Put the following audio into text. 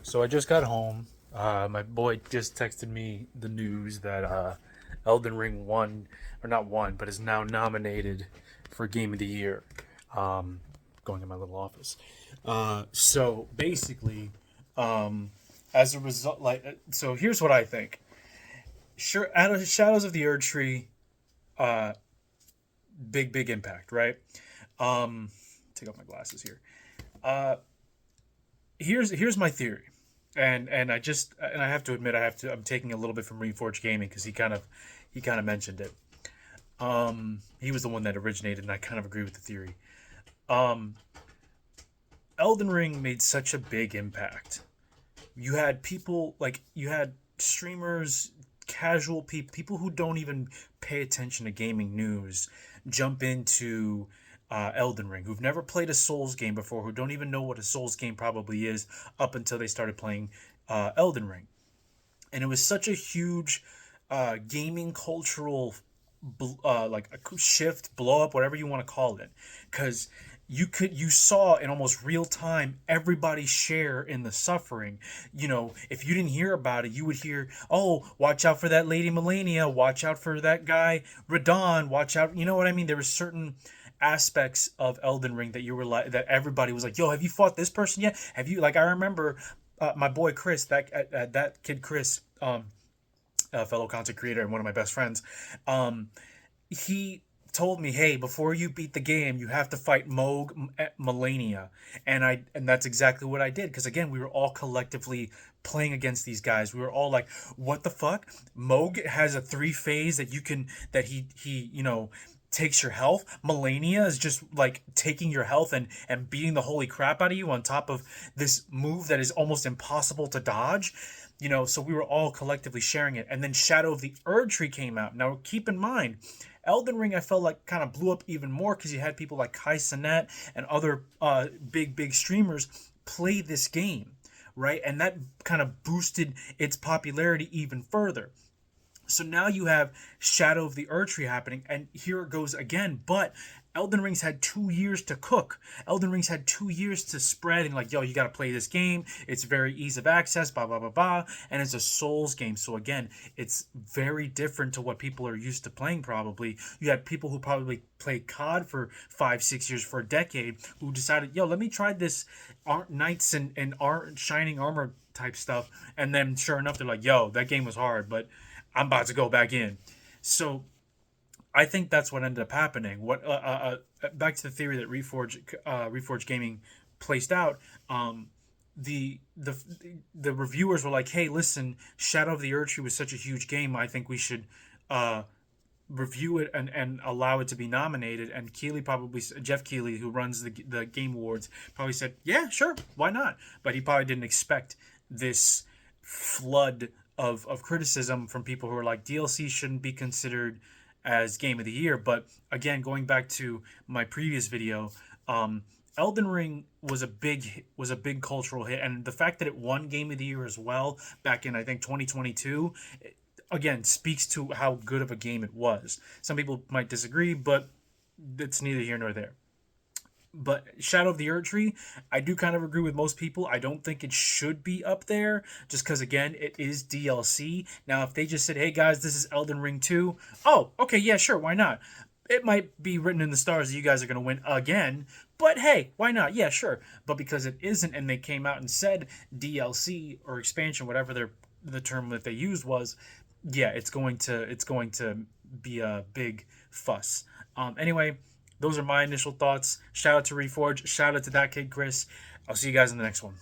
So I just got home. My boy just texted me the news that Elden Ring won, or not won, but is now nominated for Game of the Year. Um, Going in my little office. So basically, as a result, so here's what I think. Sure, out of Shadows of the Erdtree, uh, big impact, right? Um, Take off my glasses here. Uh, here's my theory, and I have to admit I'm taking a little bit from Reforge Gaming because he kind of mentioned it. He was the one that originated, and I kind of agree with the theory. Um, Elden Ring made such a big impact. You had streamers, casual people who don't even pay attention to gaming news jump into Elden Ring, who've never played a Souls game before, who don't even know what a Souls game probably is up until they started playing Elden Ring. And it was such a huge gaming cultural like a shift, blow up, whatever you want to call it, because you saw in almost real time everybody share in the suffering. If you didn't hear about it, you would hear, oh, watch out for that lady Melania, watch out for that guy Radon, watch out. You know what I mean? There were certain aspects of Elden Ring that you were like, that everybody was like, yo, have you fought this person yet? Have you, like, I remember my boy Chris, that kid Chris, a fellow content creator and one of my best friends. He told me, "Hey, before you beat the game, you have to fight Moog Melania," and that's exactly what I did. Because again, we were all collectively playing against these guys. We were all like, "What the fuck?" Moog has a three phase that he takes your health. Melania is just like taking your health and beating the holy crap out of you on top of this move that is almost impossible to dodge. So we were all collectively sharing it. And then Shadow of the Erdtree came out. Now, keep in mind, Elden Ring, I felt like kind of blew up even more because you had people like Kai Cenat and other big streamers play this game, right? And that kind of boosted its popularity even further. So now you have Shadow of the Erdtree happening, and here it goes again. But Elden Ring's had 2 years to cook. Elden Ring's had 2 years to spread and like, yo, you got to play this game. It's very ease of access, blah, blah, blah, blah. And it's a Souls game. So again, it's very different to what people are used to playing probably. You had people who probably played COD for 5, 6 years, for a decade, who decided, yo, let me try this Knights and Shining Armor type stuff. And then sure enough, they're like, yo, that game was hard, but I'm about to go back in. So I think that's what ended up happening. Back to the theory that Reforge Gaming placed out. The the reviewers were like, "Hey, listen, Shadow of the Erdtree was such a huge game. I think we should uh, review it and allow it to be nominated." And Jeff Keighley, who runs the Game Awards, probably said, "Yeah, sure, why not?" But he probably didn't expect this flood of criticism from people who are like, DLC shouldn't be considered as Game of the Year. But again, going back to my previous video, Elden Ring was a big cultural hit, and the fact that it won Game of the Year as well back in, I think, 2022, again, speaks to how good of a game it was. Some people might disagree, but it's neither here nor there. But Shadow of the Erdtree, I do kind of agree with most people. I don't think it should be up there just because, again, it is DLC. Now, if they just said, hey guys, this is Elden Ring 2, oh, okay, yeah, sure, why not? It might be written in the stars that you guys are going to win again, but hey, why not? Yeah, sure. But because it isn't, and they came out and said DLC or expansion, whatever the term that they used was, yeah, it's going to be a big fuss. Anyway, those are my initial thoughts. Shout out to Reforge. Shout out to that kid Chris. I'll see you guys in the next one.